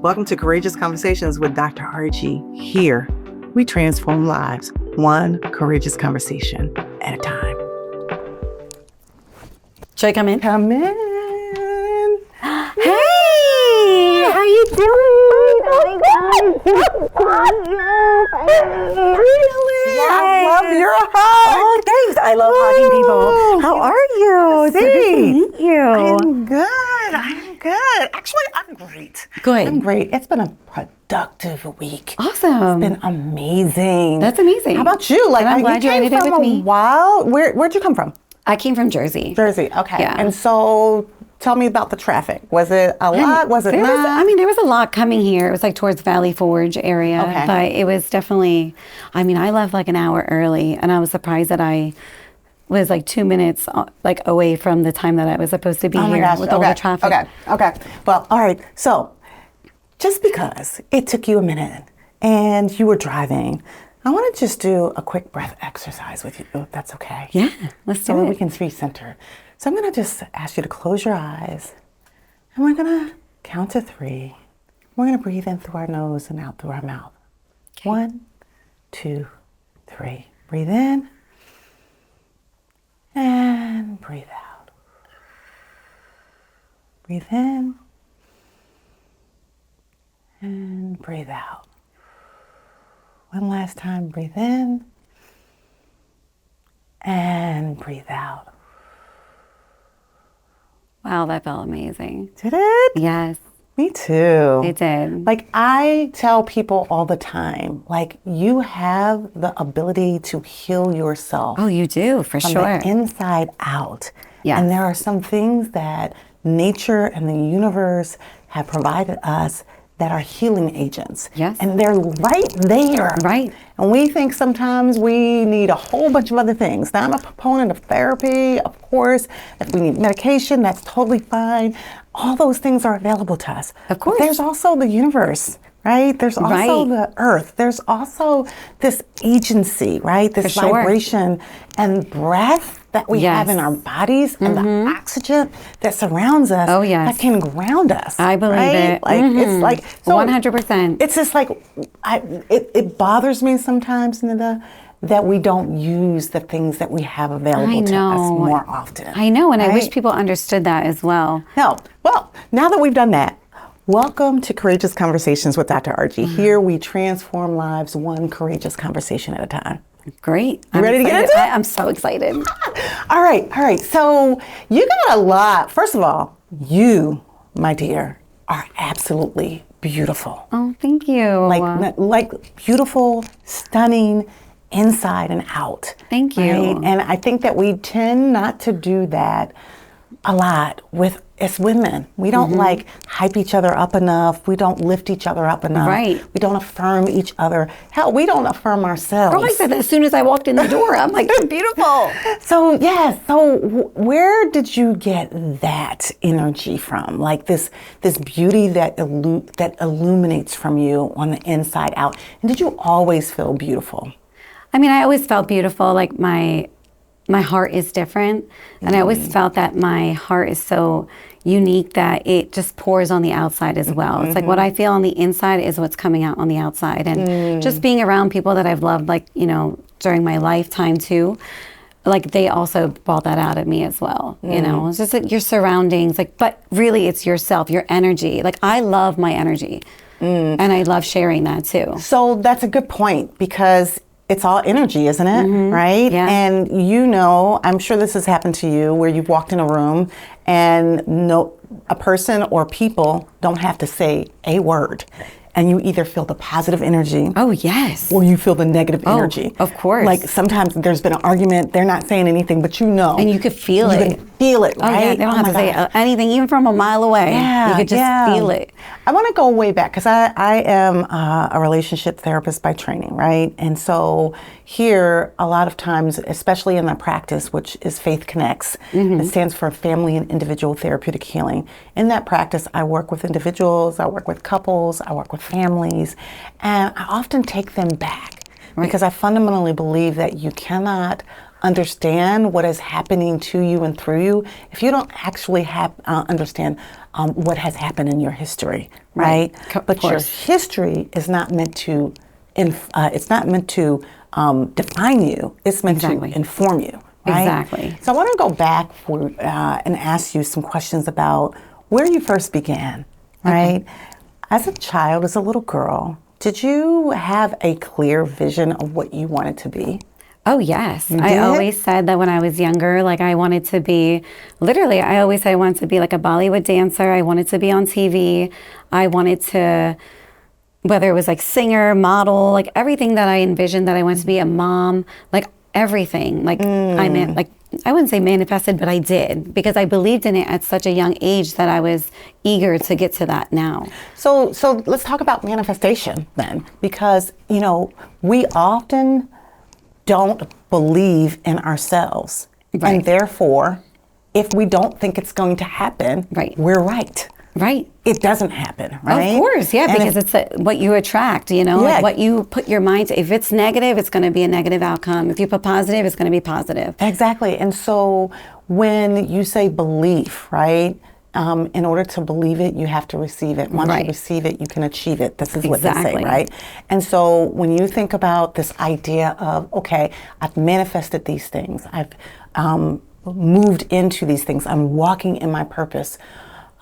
Welcome to Courageous Conversations with Dr. Argie. Here, we transform lives, one courageous conversation at a time. Should I come in? Come in. Hey! How you doing? Yes. I love your hug. Oh, thanks. I love hugging people. How are you? It's so good to meet you. I'm good. Actually, I'm great. Good. I'm great. It's been a productive week. Awesome. It's been amazing. That's amazing. How about you? And I'm glad you ended it with me. Wow. Where'd you come from? I came from Jersey. Jersey. Okay. Yeah. And so tell me about the traffic. Was it a lot? Was it not? There was a lot coming here. It was like towards Valley Forge area. Okay. But it was definitely, I left like an hour early and I was surprised that I was like 2 minutes like away from the time that I was supposed to be here with all the traffic. Okay. Well, all right. So just because it took you a minute and you were driving, I want to just do a quick breath exercise with you, if that's okay. Yeah, let's do it. So we can recenter. So I'm going to just ask you to close your eyes and we're going to count to 3. We're going to breathe in through our nose and out through our mouth. Okay. 1, 2, 3. Breathe in. And breathe out. Breathe in. And breathe out. One last time, breathe in. And breathe out. Wow, that felt amazing. Did it? Yes. Me too. It did. Like I tell people all the time, like you have the ability to heal yourself. Oh, you do, for from sure. the inside out. Yes. And there are some things that nature and the universe have provided us that are healing agents. Yes. And they're right there. Right. And we think sometimes we need a whole bunch of other things. Now, I'm a proponent of therapy, of course. If we need medication, that's totally fine. All those things are available to us. Of course. But there's also the universe, right? There's also the earth. There's also this agency, right? This For sure. vibration and breath that we have in our bodies and the oxygen that surrounds us that can ground us. I believe it. Like it's like so 100%. It's just like it bothers me sometimes, Neda, that we don't use the things that we have available to us more often. I know, and I wish people understood that as well. No. Well, now that we've done that, welcome to Courageous Conversations with Dr. Argie. Here we transform lives one courageous conversation at a time. Great. You ready to get into it? I'm so excited. All right. So you got a lot. First of all, you, my dear, are absolutely beautiful. Oh, thank you. Like beautiful, stunning, inside and out. Thank you. Right? And I think that we tend not to do that a lot as women. We don't like hype each other up enough. We don't lift each other up enough. Right. We don't affirm each other. Hell, we don't affirm ourselves. Girl, I said that as soon as I walked in the door. I'm like, you're beautiful. So where did you get that energy from? Like this beauty that illuminates from you on the inside out. And did you always feel beautiful? I always felt beautiful. Like my heart is different. And I always felt that my heart is so unique that it just pours on the outside as well. It's like what I feel on the inside is what's coming out on the outside. And just being around people that I've loved, like, during my lifetime too, like they also brought that out of me as well. It's just like your surroundings, like, but really it's yourself, your energy. Like I love my energy and I love sharing that too. So that's a good point because it's all energy, isn't it? Right? Yeah. And I'm sure this has happened to you where you've walked in a room and a person or people don't have to say a word. And you either feel the positive energy. Oh, yes. Or you feel the negative energy. Of course. Like sometimes there's been an argument, they're not saying anything, but And you could feel it. You can feel it, right? Oh, yeah, they don't have to say anything, even from a mile away. Yeah, you could just feel it. I want to go way back because I am a relationship therapist by training, right? And so here, a lot of times, especially in my practice, which is Faith Connects, it stands for Family and Individual Therapeutic Healing. In that practice, I work with individuals, I work with couples, I work with families, and I often take them back because I fundamentally believe that you cannot understand what is happening to you and through you, if you don't actually understand what has happened in your history, right? But your history is not meant to, define you. It's meant to inform you, right? Exactly. So I want to go back and ask you some questions about where you first began, right? As a child, as a little girl, did you have a clear vision of what you wanted to be? Oh, yes. I always said that when I was younger, like I wanted to be, literally, I always said I wanted to be like a Bollywood dancer. I wanted to be on TV. I wanted to, whether it was like singer, model, like everything that I envisioned, that I wanted to be a mom, like everything. Like I wouldn't say manifested, but I did, because I believed in it at such a young age that I was eager to get to that now. So let's talk about manifestation then, because, we often don't believe in ourselves. Right. And therefore, if we don't think it's going to happen, we're right. Right. It doesn't happen, right? Of course, yeah, because it's what you attract, like what you put your mind to. If it's negative, it's going to be a negative outcome. If you put positive, it's going to be positive. Exactly. And so when you say belief, right, in order to believe it, you have to receive it. Once you receive it, you can achieve it. This is what they say, right? And so when you think about this idea of, okay, I've manifested these things, I've moved into these things, I'm walking in my purpose,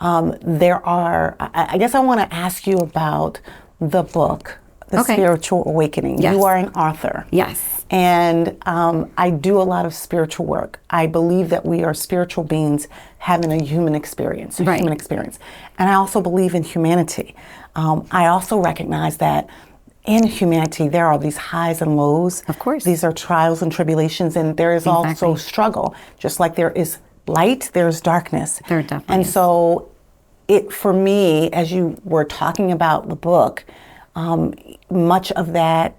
I guess I want to ask you about the book, The Spiritual Awakening. Yes. You are an author. Yes. And I do a lot of spiritual work. I believe that we are spiritual beings having a human experience, human experience. And I also believe in humanity. I also recognize that in humanity, there are these highs and lows. Of course. These are trials and tribulations, and there is also struggle. Just like there is light, there's darkness. There definitely and is. So for me, as you were talking about the book, much of that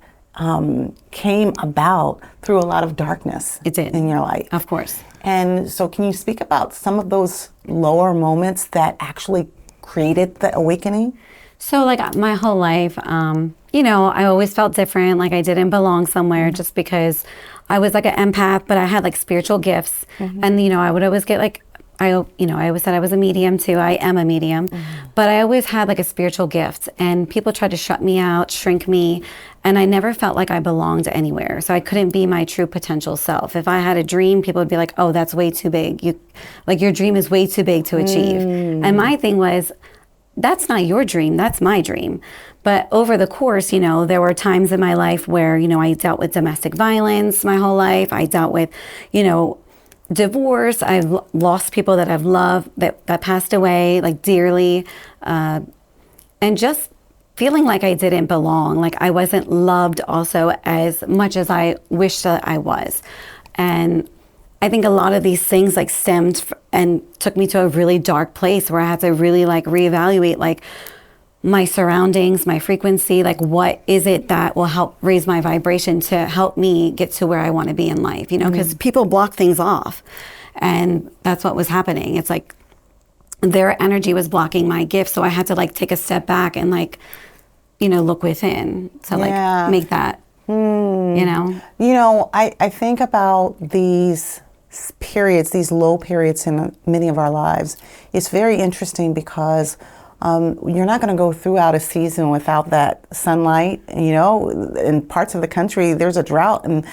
came about through a lot of darkness in your life. Of course. And so can you speak about some of those lower moments that actually created the awakening? So like my whole life, I always felt different, like I didn't belong somewhere just because I was like an empath, but I had like spiritual gifts. And, I would always get like, I always said I was a medium too. I am a medium, but I always had like a spiritual gift, and people tried to shut me out, shrink me, and I never felt like I belonged anywhere. So I couldn't be my true potential self. If I had a dream, people would be like, "Oh, that's way too big. Your dream is way too big to achieve." And my thing was, that's not your dream, that's my dream. But over the course, there were times in my life where, I dealt with domestic violence my whole life. I dealt with, divorce. I've lost people that I've loved that passed away like dearly. And just feeling like I didn't belong, like I wasn't loved also as much as I wished that I was. And I think a lot of these things like stemmed and took me to a really dark place where I had to really like reevaluate like my surroundings, my frequency, like what is it that will help raise my vibration to help me get to where I want to be in life, because people block things off, and that's what was happening. It's like their energy was blocking my gift, so I had to like take a step back and like, look within to like make that, I think about these periods, these low periods in many of our lives. It's very interesting because you're not going to go throughout a season without that sunlight. In parts of the country, there's a drought and,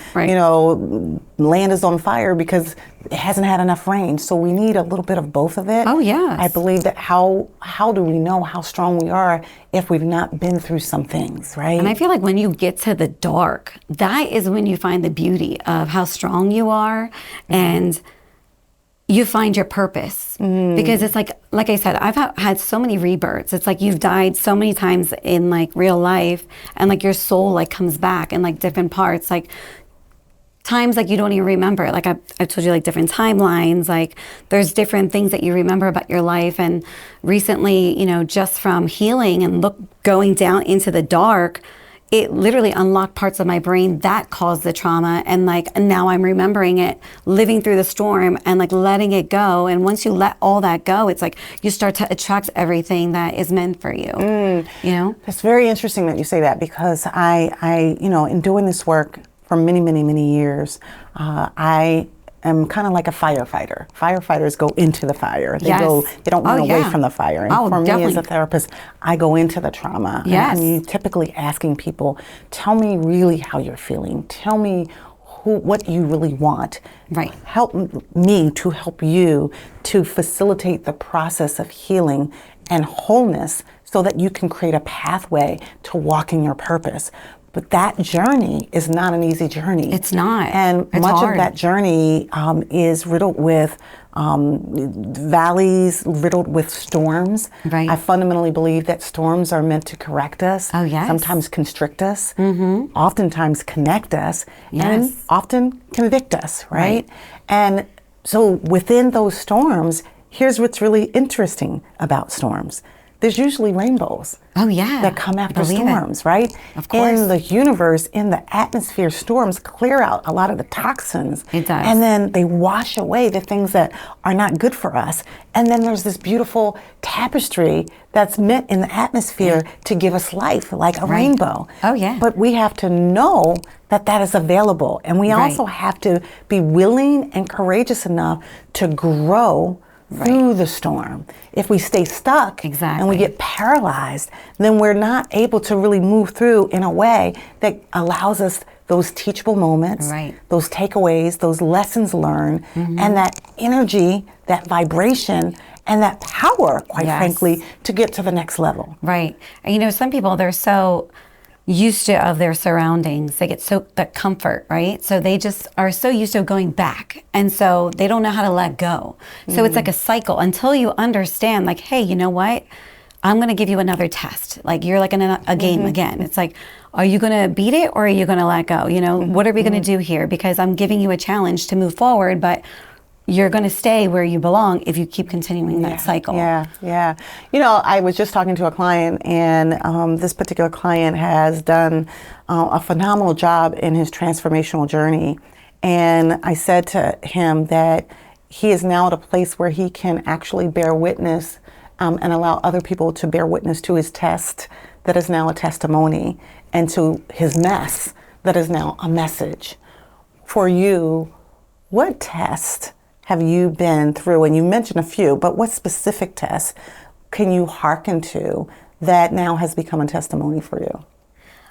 land is on fire because it hasn't had enough rain. So we need a little bit of both of it. Oh, yeah. I believe that how do we know how strong we are if we've not been through some things, right? And I feel like when you get to the dark, that is when you find the beauty of how strong you are and you find your purpose. Because it's like I said, I've had so many rebirths. It's like you've died so many times in like real life, and like your soul like comes back in like different parts, like times like you don't even remember. Like I've told you like different timelines, like there's different things that you remember about your life. And recently, just from healing and going down into the dark, it literally unlocked parts of my brain that caused the trauma. And like now I'm remembering it, living through the storm and like letting it go. And once you let all that go, it's like you start to attract everything that is meant for you. That's very interesting that you say that, because I in doing this work for many, many, many years, I am kind of like a firefighter. Firefighters go into the fire. They don't run away from the fire. And for me as a therapist, I go into the trauma. Yes. And you typically asking people, tell me really how you're feeling. Tell me what you really want. Right. Help me to help you to facilitate the process of healing and wholeness so that you can create a pathway to walking your purpose. But that journey is not an easy journey. It's not. And it's much hard. of that journey is riddled with valleys, riddled with storms. Right. I fundamentally believe that storms are meant to correct us, Oh, yes. sometimes constrict us, oftentimes connect us, and Yes. often convict us, right? Right. And so within those storms, here's what's really interesting about storms. There's usually rainbows. Oh, yeah. That come after Believe it. storms, right? Of course. In the universe, in the atmosphere, storms clear out a lot of the toxins. It does. And then they wash away the things that are not good for us. And then there's this beautiful tapestry that's meant in the atmosphere to give us life, like a rainbow. Oh, yeah. But we have to know that that is available. And we also have to be willing and courageous enough to grow through the storm. If we stay stuck and we get paralyzed, then we're not able to really move through in a way that allows us those teachable moments, those takeaways, those lessons learned, and that energy, that vibration, and that power, quite frankly, to get to the next level. Right. And you know, some people, they're so used to of their surroundings. They get so that comfort, right? So they just are so used to going back. And so they don't know how to let go. So it's like a cycle until you understand, like, hey, you know what? I'm going to give you another test. Like you're like in a game again. It's like, are you going to beat it or are you going to let go? You know, what are we going to do here? Because I'm giving you a challenge to move forward, but you're going to stay where you belong if you keep continuing that cycle. Yeah. You know, I was just talking to a client, and this particular client has done a phenomenal job in his transformational journey. And I said to him that he is now at a place where he can actually bear witness and allow other people to bear witness to his test that is now a testimony, and to his mess that is now a message. For you, what test have you been through? And you mentioned a few, but what specific tests can you hearken to that now has become a testimony for you?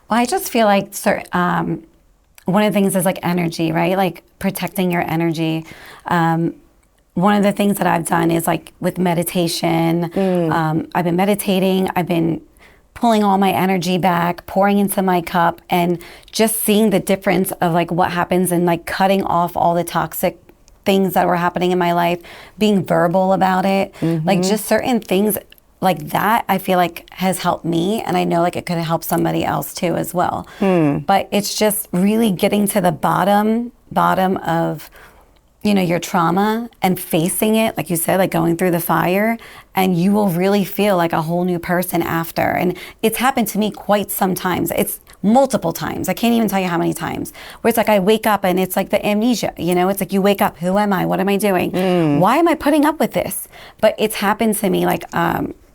Well, I just feel like one of the things is like energy, right? Like protecting your energy. One of the things that I've done is like with meditation. I've been meditating. I've been pulling all my energy back, pouring into my cup, and just seeing the difference of like what happens and like cutting off all the toxic things that were happening in my life, being verbal about it, like just certain things like that, I feel like has helped me, and I know like it could help somebody else too as well. But it's just really getting to the bottom of, you know, your trauma and facing it, like you said, like going through the fire, and you will really feel like a whole new person after. And it's happened to me quite sometimes. It's multiple times. I can't even tell you how many times. Where it's like I wake up and it's like the amnesia, you know? It's like you wake up, who am I? What am I doing? Why am I putting up with this? But it's happened to me. Like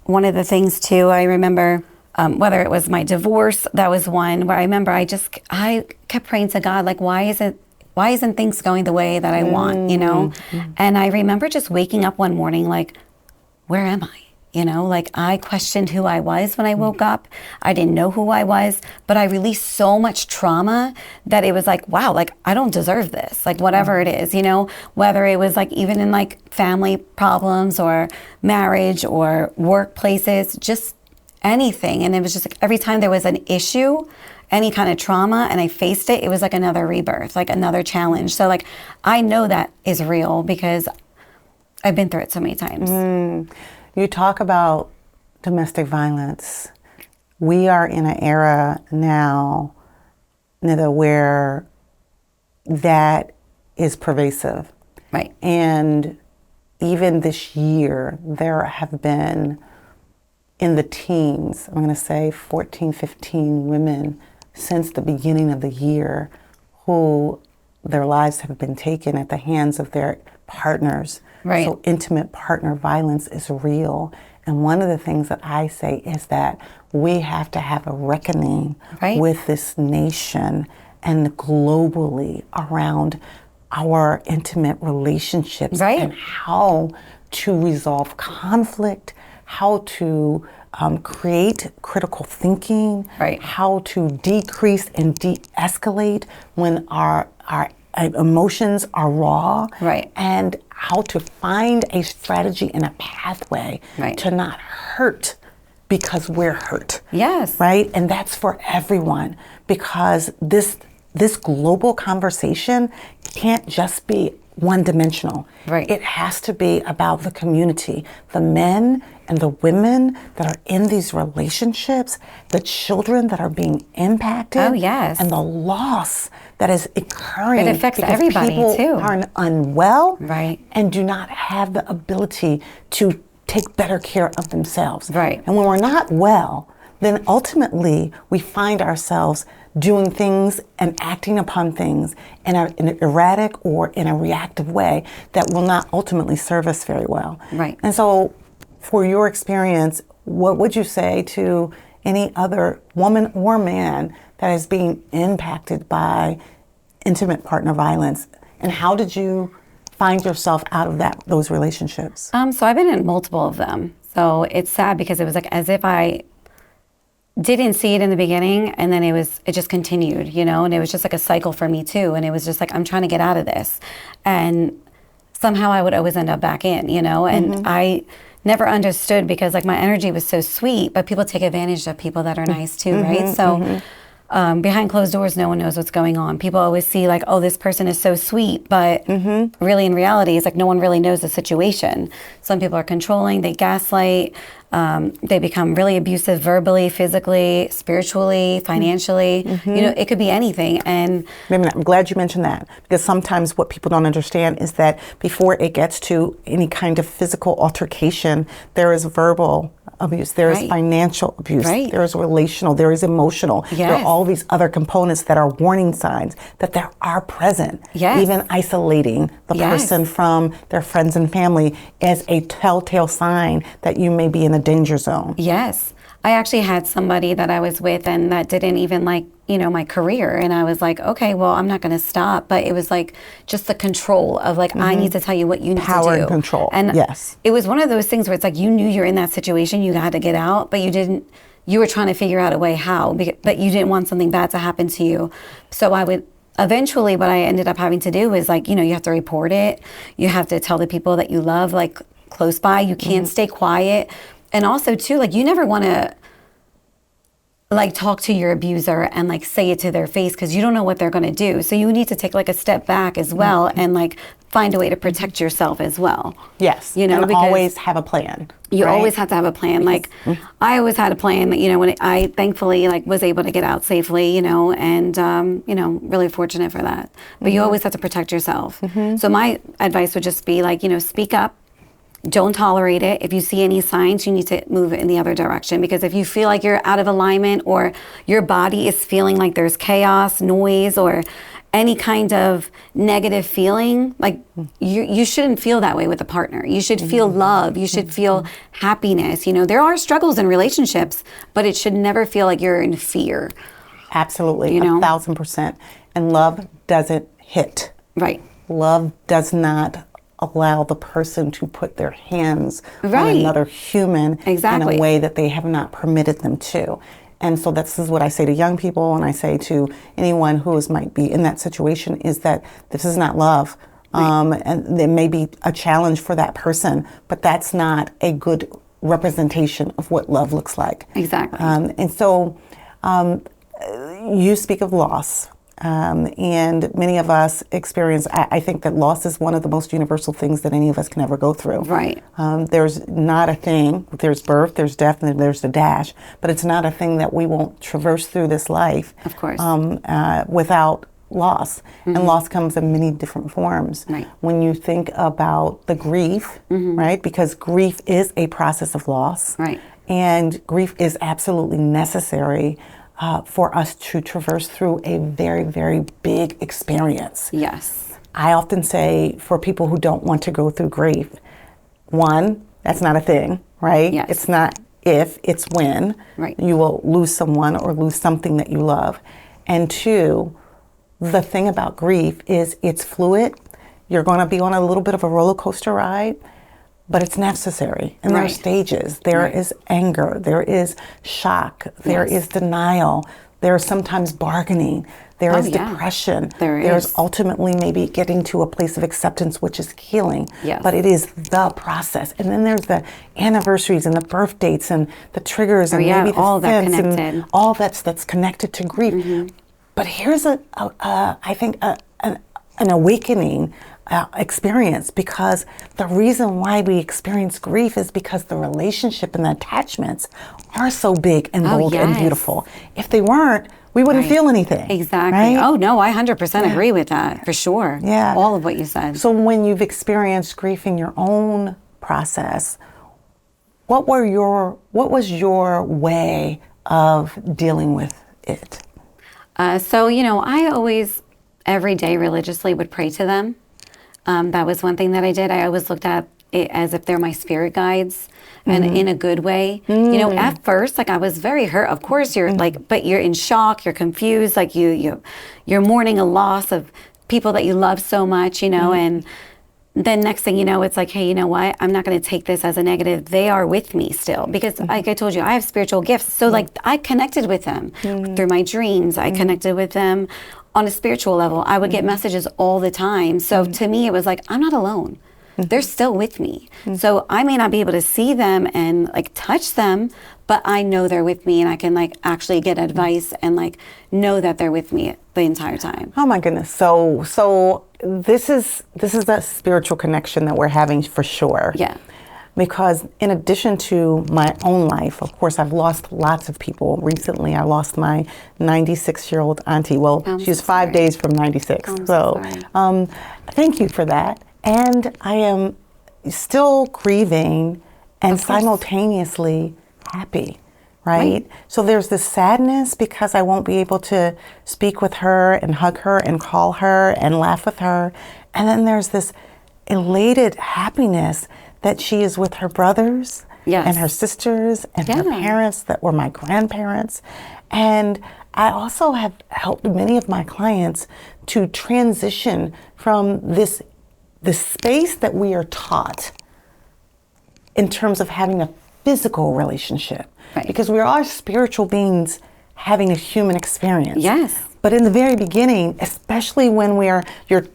one of the things too, I remember whether it was my divorce, that was one where I remember I kept praying to God, like, why isn't things going the way that I want, you know? And I remember just waking up one morning like, where am I? You know, like I questioned who I was when I woke up. I didn't know who I was, but I released so much trauma that it was like, wow, like I don't deserve this, like whatever it is, you know, whether it was like even in like family problems or marriage or workplaces, just anything. And it was just like every time there was an issue, any kind of trauma, and I faced it, it was like another rebirth, like another challenge. So like I know that is real because I've been through it so many times. You talk about domestic violence. We are in an era now, Neda, where that is pervasive. Right. And even this year, there have been, in the teens, I'm going to say 14, 15 women since the beginning of the year who their lives have been taken at the hands of their partners. Right. So intimate partner violence is real. And one of the things that I say is that we have to have a reckoning with this nation and globally around our intimate relationships Right. and how to resolve conflict, how to create critical thinking, Right. how to decrease and de-escalate when our emotions are raw, Right. and how to find a strategy and a pathway Right. to not hurt because we're hurt. Yes. Right? And that's for everyone, because this global conversation can't just be one dimensional. Right. It has to be about the community, the men and the women that are in these relationships, the children that are being impacted. Oh, yes. And the loss that is occurring. It affects because everybody, people too. are unwell. Right. And do not have the ability to take better care of themselves. Right. And when we're not well, then ultimately we find ourselves doing things and acting upon things in an erratic or in a reactive way that will not ultimately serve us very well. Right. And so, for your experience, what would you say to any other woman or man that is being impacted by intimate partner violence? And how did you find yourself out of those relationships? So I've been in multiple of them. So it's sad because it was like as if I didn't see it in the beginning, and then it just continued, and it was just like a cycle for me too. And it was just like, I'm trying to get out of this. And somehow I would always end up back in, and I never understood, because like my energy was so sweet, but people take advantage of people that are nice too, right? So behind closed doors, no one knows what's going on. People always see like, oh, this person is so sweet, but really in reality, it's like no one really knows the situation. Some people are controlling, they gaslight, they become really abusive verbally, physically, spiritually, financially. It could be anything. And I'm glad you mentioned that, because sometimes what people don't understand is that before it gets to any kind of physical altercation, there is verbal abuse, there is financial abuse, there is relational, there is emotional. There are all these other components that are warning signs that there are present. Even isolating the person from their friends and family is a telltale sign that you may be in a danger zone. Yes. I actually had somebody that I was with and that didn't even like, my career. And I was like, okay, well, I'm not going to stop. But it was like just the control of like, I need to tell you what you need to do. Power and control. And it was one of those things where it's like, you knew you're in that situation, you had to get out, but you were trying to figure out a way how, but you didn't want something bad to happen to you. So eventually what I ended up having to do is like, you have to report it. You have to tell the people that you love, like close by. You can't stay quiet. And also too, like you never want to like talk to your abuser and like say it to their face, because you don't know what they're going to do. So you need to take like a step back as well and like find a way to protect yourself as well. Yes. And always have a plan. You always have to have a plan. Like I always had a plan, when I thankfully like was able to get out safely, and really fortunate for that. But you always have to protect yourself. So my advice would just be like, speak up. Don't tolerate it. If you see any signs, you need to move in the other direction. Because if you feel like you're out of alignment, or your body is feeling like there's chaos, noise, or any kind of negative feeling, like you shouldn't feel that way with a partner. You should feel love. You should feel happiness. There are struggles in relationships, but it should never feel like you're in fear. Absolutely, 1,000%. And love doesn't hit. Right. Love does not allow the person to put their hands on another human in a way that they have not permitted them to. And so this is what I say to young people, and I say to anyone who might be in that situation, is that this is not love. And there may be a challenge for that person, but that's not a good representation of what love looks like. Exactly. And so you speak of loss. And many of us experience, I think that loss is one of the most universal things that any of us can ever go through. Right. There's not a thing, there's birth, there's death, and there's the dash, but it's not a thing that we won't traverse through this life. Of course. Without loss. And loss comes in many different forms. Right. When you think about the grief, right, because grief is a process of loss. Right. And grief is absolutely necessary for us to traverse through a very, very big experience. Yes. I often say for people who don't want to go through grief, one, that's not a thing, right? Yes. It's not if, it's when Right. you will lose someone or lose something that you love. And two, the thing about grief is it's fluid. You're going to be on a little bit of a roller coaster ride, but it's necessary. And there are stages. There is anger. There is shock. There is denial. There is sometimes bargaining. There is depression. There's ultimately maybe getting to a place of acceptance, which is healing. But it is the process. And then there's the anniversaries and the birth dates and the triggers and maybe the all that events connected. and all that's connected to grief. But here's I think an awakening experience, because the reason why we experience grief is because the relationship and the attachments are so big and bold and beautiful. If they weren't, we wouldn't feel anything. Exactly. Right? Oh, no, I 100% agree with that, for sure. Yeah. All of what you said. So when you've experienced grief in your own process, what was your way of dealing with it? So, I always, every day religiously would pray to them. That was one thing that I did. I always looked at it as if they're my spirit guides, and in a good way. At first, I was very hurt. Of course, you're but you're in shock, you're confused, you're mourning a loss of people that you love so much, and then next thing you know, it's like, hey, you know what? I'm not going to take this as a negative. They are with me still, because like I told you, I have spiritual gifts. So I connected with them through my dreams. I connected with them on a spiritual level. I would get messages all the time. So to me, it was like, I'm not alone. They're still with me. So I may not be able to see them and touch them, but I know they're with me, and I can actually get advice and know that they're with me the entire time. Oh my goodness. So this is that spiritual connection that we're having for sure. Yeah. Because in addition to my own life, of course, I've lost lots of people. Recently, I lost my 96-year-old auntie. Well, she's 5 days from 96. Thank you for that. And I am still grieving and simultaneously happy, right? So there's this sadness because I won't be able to speak with her and hug her and call her and laugh with her. And then there's this elated happiness that she is with her brothers and her sisters and her parents that were my grandparents. And I also have helped many of my clients to transition from this space that we are taught in terms of having a physical relationship. Because we are spiritual beings having a human experience. Yes. But in the very beginning, especially when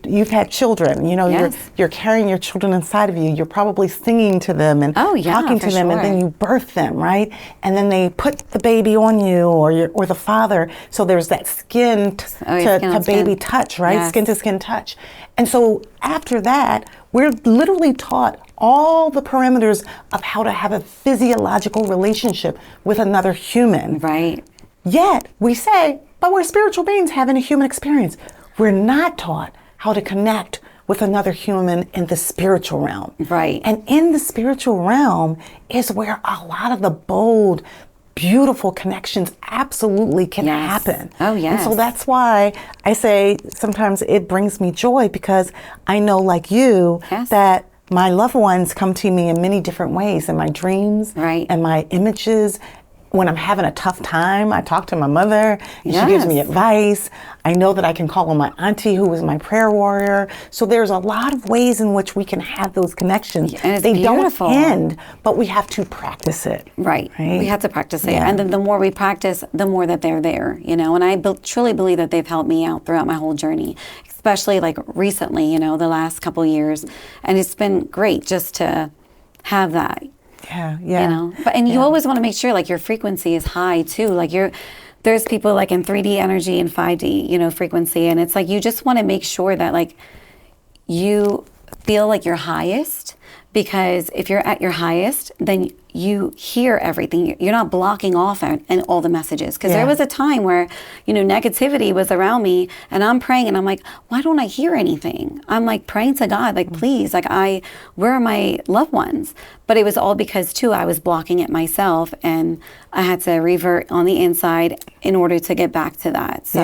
you've had children, you're carrying your children inside of you, you're probably singing to them and talking to them, and then you birth them, right? And then they put the baby on you or the father. So there's that skin to baby touch, right? Yes. Skin to skin touch. And so after that, we're literally taught all the parameters of how to have a physiological relationship with another human. Right. Yet we say, but we're spiritual beings having a human experience. We're not taught how to connect with another human in the spiritual realm. Right. And in the spiritual realm is where a lot of the bold, beautiful connections absolutely can happen. Oh, yes. And so that's why I say sometimes it brings me joy, because I know, like you, that my loved ones come to me in many different ways, in my dreams and my images. When I'm having a tough time, I talk to my mother, and she gives me advice. I know that I can call on my auntie, who was my prayer warrior. So there's a lot of ways in which we can have those connections. And it's they beautiful. Don't end, but we have to practice it. Right. We have to practice it. And then the more we practice, the more that they're there, And I truly believe that they've helped me out throughout my whole journey, especially recently, the last couple years. And it's been great just to have that. Yeah. But you always want to make sure your frequency is high too. There's people in 3D energy and 5D, frequency, and it's you just want to make sure that you feel your highest, because if you're at your highest, then you hear everything. You're not blocking off and all the messages. Because there was a time where, negativity was around me, and I'm praying, and I'm like, why don't I hear anything? I'm praying to God, please, where are my loved ones? But it was all because too, I was blocking it myself, and I had to revert on the inside in order to get back to that. So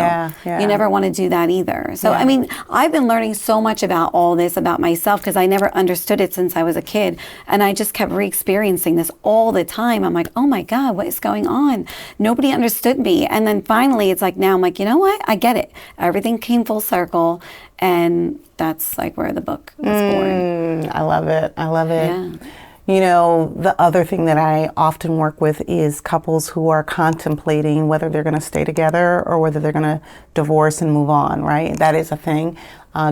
you never want to do that either. So, I've been learning so much about all this about myself, because I never understood it since I was a kid. And I just kept re-experiencing this all the time. I'm like, oh my God, what is going on? Nobody understood me. And then finally, it's like, now I'm like, you know what? I get it. Everything came full circle. And that's like where the book was born. I love it. I love it. Yeah. You know, the other thing that I often work with is couples who are contemplating whether they're going to stay together or whether they're going to divorce and move on, right? That is a thing.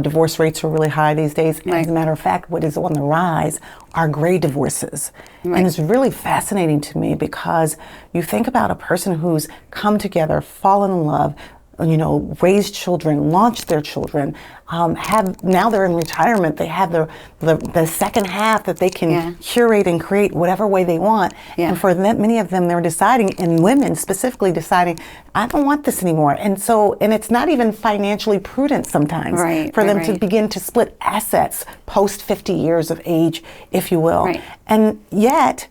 Divorce rates are really high these days. Right. As a matter of fact, what is on the rise are gray divorces. Right. And it's really fascinating to me because you think about a person who's come together, fallen in love, you know, raised children, launched their children, now they're in retirement. They have the second half that they can curate and create whatever way they want. Yeah. And for them, many of them, they're deciding, and women specifically deciding, I don't want this anymore. And so, and it's not even financially prudent sometimes for them to begin to split assets post 50 years of age, if you will. Right. And yet,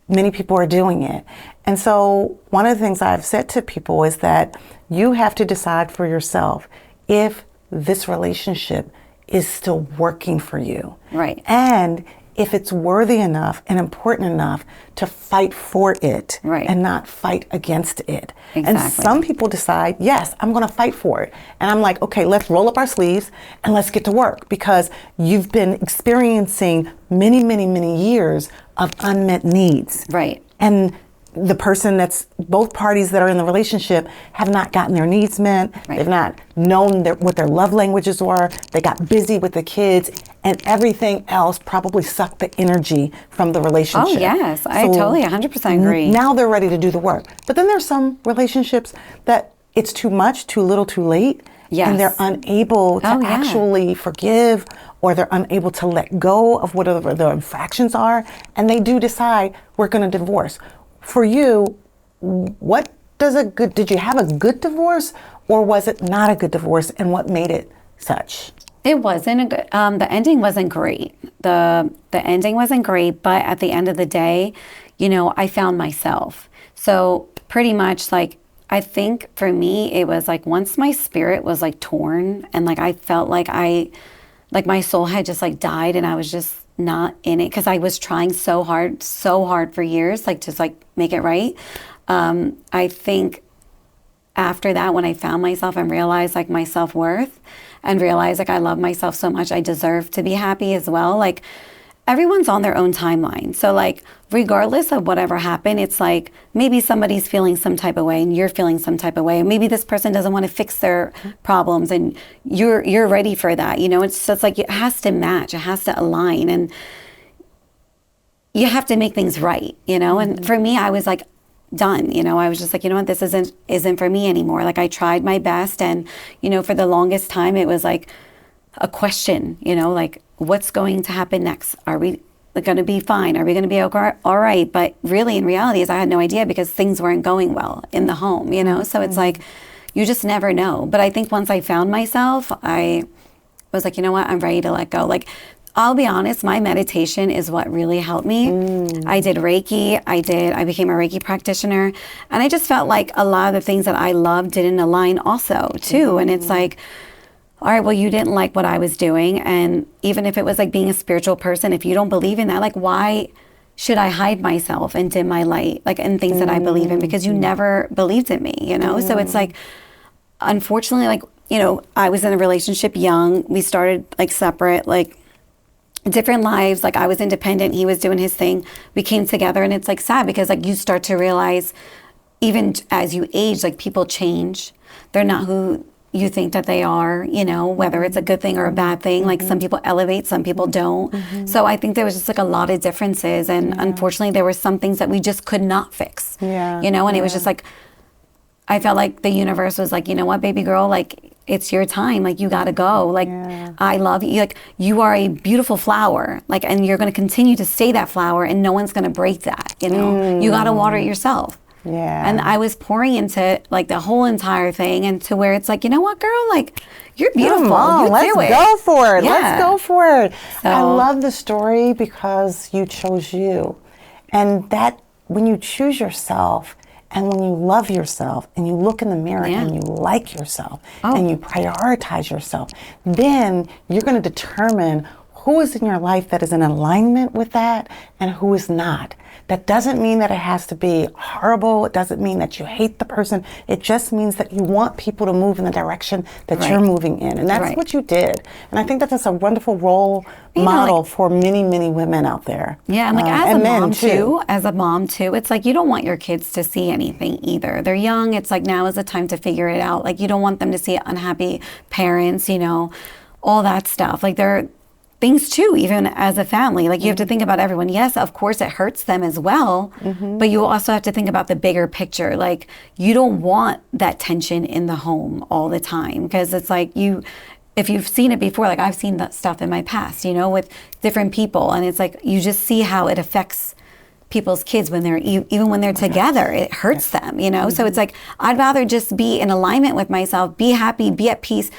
many people are doing it. And so one of the things I've said to people is that you have to decide for yourself if this relationship is still working for you. Right. And if it's worthy enough and important enough to fight for it and not fight against it. Exactly. And some people decide, yes, I'm going to fight for it. And I'm like, okay, let's roll up our sleeves and let's get to work, because you've been experiencing many, many, many years of unmet needs. Right. And the person both parties that are in the relationship have not gotten their needs met. Right. They've not known what their love languages were. They got busy with the kids, and everything else probably sucked the energy from the relationship. Oh, yes. I totally 100% agree. Now they're ready to do the work. But then there's some relationships that it's too much, too little, too late. Yes. And they're unable to actually forgive, or they're unable to let go of whatever the infractions are. And they do decide, we're going to divorce. For you, did you have a good divorce, or was it not a good divorce, and what made it such? It wasn't a good, the ending wasn't great. The ending wasn't great, but at the end of the day, you know, I found myself. So pretty much, like, I think for me, it was like once my spirit was like torn, and like I felt like my soul had just like died, and I was just not in it, because I was trying so hard for years, like just like make it right. I think after that, when I found myself and realized like my self-worth, and realized like I love myself so much, I deserve to be happy as well. Like, everyone's on their own timeline. So like, regardless of whatever happened, it's like maybe somebody's feeling some type of way and you're feeling some type of way. And maybe this person doesn't want to fix their problems and you're ready for that. You know, it's just like, it has to match, it has to align, and you have to make things right, you know? And for me, I was like done, you know, I was just like, you know what, this isn't for me anymore. Like, I tried my best, and, you know, for the longest time, it was like a question, you know, like, what's going to happen next? Are we going to be fine? Are we going to be okay? All right. But really, in reality, is I had no idea, because things weren't going well in the home, you know? So it's like, you just never know. But I think once I found myself, I was like, you know what? I'm ready to let go. Like, I'll be honest, my meditation is what really helped me. I did Reiki. I became a Reiki practitioner. And I just felt like a lot of the things that I loved didn't align also too. And it's like, all right, well, you didn't like what I was doing. And even if it was like being a spiritual person, if you don't believe in that, like, why should I hide myself and dim my light, like, in things that I believe in? Because you never believed in me, you know? So it's like, unfortunately, like, you know, I was in a relationship young. We started like separate, like different lives. Like, I was independent. He was doing his thing. We came together, and it's like sad, because like you start to realize, even as you age, like, people change. They're not who you think that they are, you know, whether it's a good thing or a bad thing. Like, some people elevate, some people don't. So I think there was just like a lot of differences. And unfortunately, there were some things that we just could not fix, you know, and it was just like, I felt like the universe was like, you know what, baby girl, like, it's your time. Like, you got to go. Like, I love you. Like, you are a beautiful flower. Like, and you're going to continue to stay that flower, and no one's going to break that, you know. You got to water it yourself. And I was pouring into like the whole entire thing, and to where it's like, you know what, girl, like, you're beautiful. Let's go for it. Yeah. Let's go for it. So, I love the story because you chose you. And that, when you choose yourself, and when you love yourself, and you look in the mirror and you like yourself, and you prioritize yourself, then you're going to determine who is in your life that is in alignment with that and who is not. That doesn't mean that it has to be horrible. It doesn't mean that you hate the person. It just means that you want people to move in the direction that you're moving in. And that's what you did. And I think that that's a wonderful role model for many, many women out there. Yeah, and like as a mom too, it's like you don't want your kids to see anything either. They're young. It's like now is the time to figure it out. Like you don't want them to see unhappy parents, you know, all that stuff. Like they're things too, even as a family. Like you have to think about everyone. Yes, of course it hurts them as well, but you also have to think about the bigger picture. Like you don't want that tension in the home all the time, because it's like if you've seen it before, like I've seen that stuff in my past, you know, with different people, and it's like you just see how it affects people's kids when they're even when they're together. It hurts them, you know. So it's like I'd rather just be in alignment with myself, be happy, be at peace,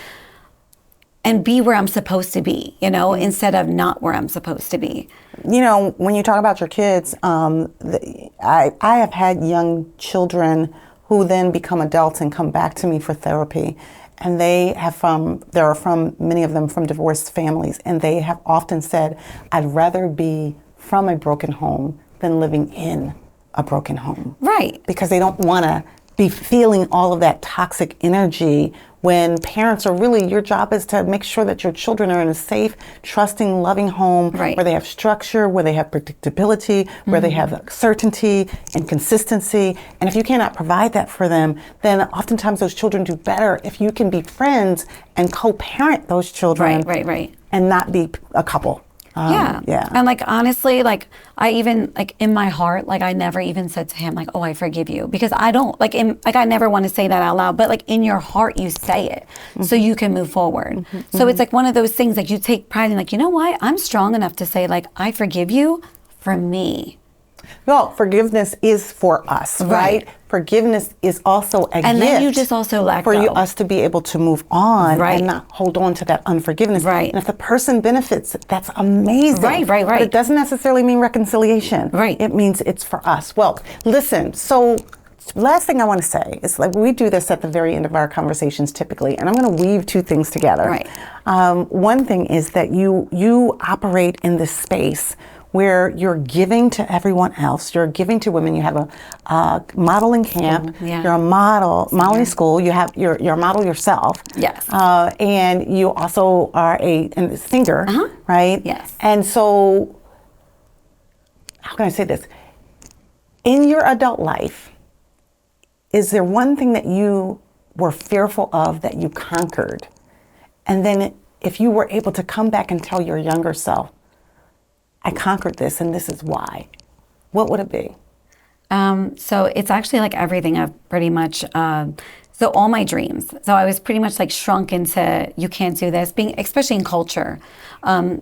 and be where I'm supposed to be, you know, instead of not where I'm supposed to be. You know, when you talk about your kids, I have had young children who then become adults and come back to me for therapy. And there are many of them from divorced families, and they have often said, I'd rather be from a broken home than living in a broken home. Right. Because they don't want to be feeling all of that toxic energy when parents are really, your job is to make sure that your children are in a safe, trusting, loving home where they have structure, where they have predictability, where they have certainty and consistency. And if you cannot provide that for them, then oftentimes those children do better if you can be friends and co-parent those children and not be a couple. Yeah. And like, honestly, like I even like in my heart, like I never even said to him like, oh, I forgive you, because I don't like, I never want to say that out loud, but like in your heart, you say it so you can move forward. So it's like one of those things like you take pride in, like, you know what? I'm strong enough to say like, I forgive you for me. Well, forgiveness is for us, right? Forgiveness is also a gift. And then you just also let go. For us to be able to move on and not hold on to that unforgiveness. Right. And if the person benefits, that's amazing. Right. But it doesn't necessarily mean reconciliation. Right. It means it's for us. Well, listen, so last thing I want to say is like we do this at the very end of our conversations typically, and I'm going to weave two things together. Right. One thing is that you operate in this space where you're giving to everyone else. You're giving to women. You have a modeling camp. You're a modeling school. You have you're a model yourself. Yes. And you also are a singer, right? Yes. And so, how can I say this? In your adult life, is there one thing that you were fearful of that you conquered? And then if you were able to come back and tell your younger self, I conquered this and this is why, what would it be? So it's actually like everything I've pretty much, so all my dreams. So I was pretty much like shrunk into, you can't do this, especially in culture,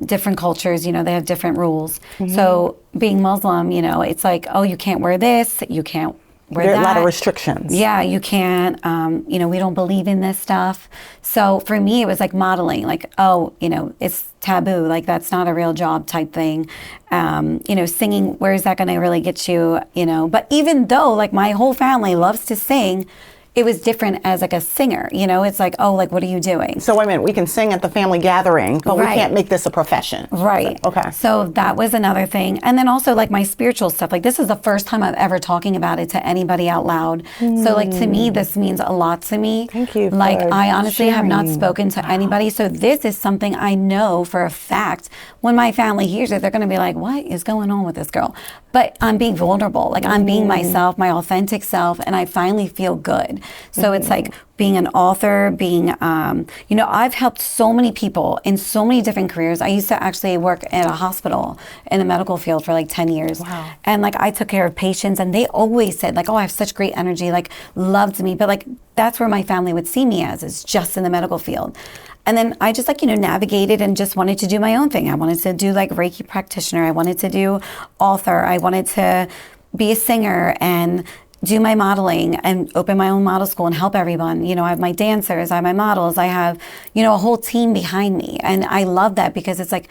different cultures, you know, they have different rules. So being Muslim, you know, it's like, oh, you can't wear this, you can't wear that. There are a lot of restrictions. Yeah, you can't, you know, we don't believe in this stuff. So for me, it was like modeling, like, oh, you know, it's taboo, like that's not a real job type thing. You know, singing, where is that going to really get you, you know? But even though like my whole family loves to sing, it was different as like a singer, you know, it's like, oh, like, what are you doing? So wait a minute, we can sing at the family gathering, but we can't make this a profession. Right. Okay. So that was another thing. And then also like my spiritual stuff, like this is the first time I've ever talking about it to anybody out loud. So like to me, this means a lot to me. Thank you. Like I honestly have not sharing. spoken to anybody. So this is something I know for a fact. When my family hears it, they're going to be like, what is going on with this girl? But I'm being vulnerable. Like I'm being myself, my authentic self, and I finally feel good. So it's like being an author, being, you know, I've helped so many people in so many different careers. I used to actually work at a hospital in the medical field for like 10 years. Wow. And like I took care of patients, and they always said like, oh, I have such great energy, like loved me. But like that's where my family would see me as, is just in the medical field. And then I just like, you know, navigated and just wanted to do my own thing. I wanted to do like Reiki practitioner. I wanted to do author. I wanted to be a singer and do my modeling and open my own model school and help everyone. You know, I have my dancers, I have my models, I have, you know, a whole team behind me. And I love that because it's like,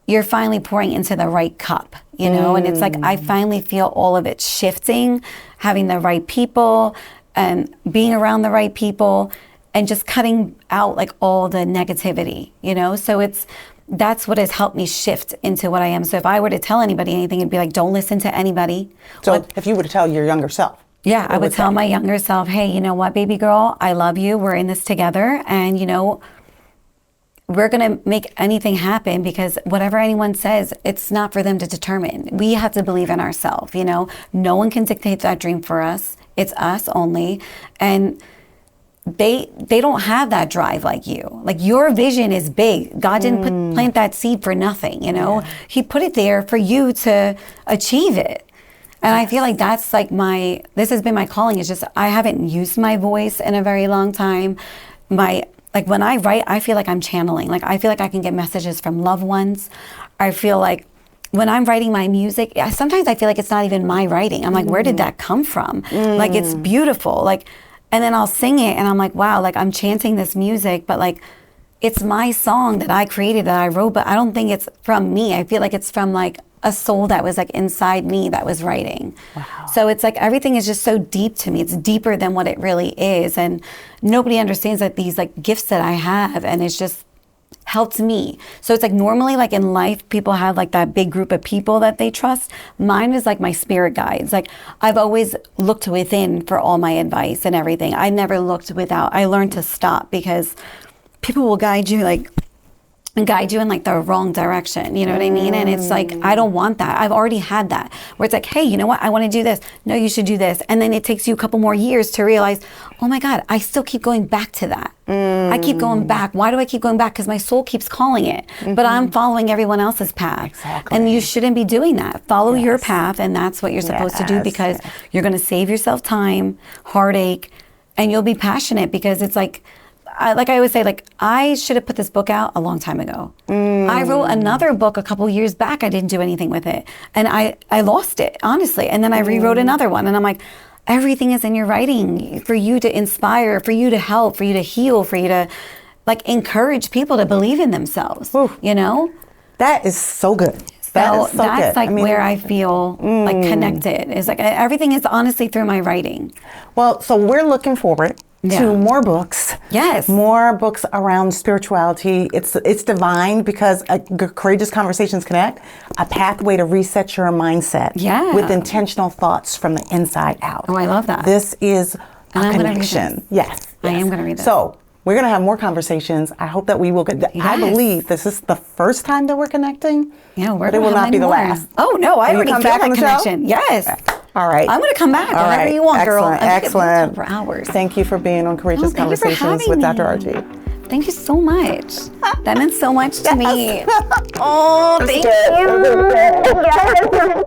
you're finally pouring into the right cup, you know? And it's like, I finally feel all of it shifting, having the right people and being around the right people and just cutting out like all the negativity, you know? So it's that's what has helped me shift into what I am. So if I were to tell anybody anything, it'd be like, don't listen to anybody. So if you were to tell your younger self. Yeah, I would tell my younger self, hey, you know what, baby girl, I love you. We're in this together. And, you know, we're going to make anything happen, because whatever anyone says, it's not for them to determine. We have to believe in ourselves, you know. No one can dictate that dream for us. It's us only. And they don't have that drive like you. Like, your vision is big. God didn't plant that seed for nothing, you know. Yeah. He put it there for you to achieve it. And I feel like that's like this has been my calling. It's just, I haven't used my voice in a very long time. Like, when I write, I feel like I'm channeling. Like, I feel like I can get messages from loved ones. I feel like when I'm writing my music, sometimes I feel like it's not even my writing. I'm like, where did that come from? Like, it's beautiful. Like, and then I'll sing it and I'm like, wow, like, I'm chanting this music, but like, it's my song that I created, that I wrote, but I don't think it's from me. I feel like it's from like a soul that was like inside me that was writing. Wow. So it's like, everything is just so deep to me. It's deeper than what it really is. And nobody understands that these like gifts that I have, and it's just helped me. So it's like, normally like in life, people have like that big group of people that they trust. Mine is like my spirit guides. Like, I've always looked within for all my advice and everything. I never looked without. I learned to stop, because people will guide you in like the wrong direction. You know what I mean? And it's like, I don't want that. I've already had that, where it's like, hey, you know what? I want to do this. No, you should do this. And then it takes you a couple more years to realize, oh my God, I still keep going back to that. I keep going back. Why do I keep going back? Because my soul keeps calling it, but I'm following everyone else's path. Exactly. And you shouldn't be doing that. Follow your path. And that's what you're supposed to do, because you're going to save yourself time, heartache, and you'll be passionate, because it's like I always say, like, I should have put this book out a long time ago. I wrote another book a couple years back. I didn't do anything with it. And I lost it, honestly. And then I rewrote another one. And I'm like, everything is in your writing for you to inspire, for you to help, for you to heal, for you to, like, encourage people to believe in themselves, you know? That is so good. That's like where I feel like connected. It's like everything is honestly through my writing. Well, so we're looking forward to more books. Yes. More books around spirituality. It's divine, because Courageous Conversations Connect, a pathway to reset your mindset with intentional thoughts from the inside out. Oh, I love that. This is a connection. Yes. I am going to read that. So we're going to have more conversations. I hope that we will get, I believe this is the first time that we're connecting. Yeah, but it will not be the last. Oh, no, I already feel that connection. Yes. All right. I'm going to come back whenever you want, girl. Excellent. For hours. Thank you for being on Courageous Conversations with Dr. Argie. Thank you so much. That meant so much to me. Oh, thank you.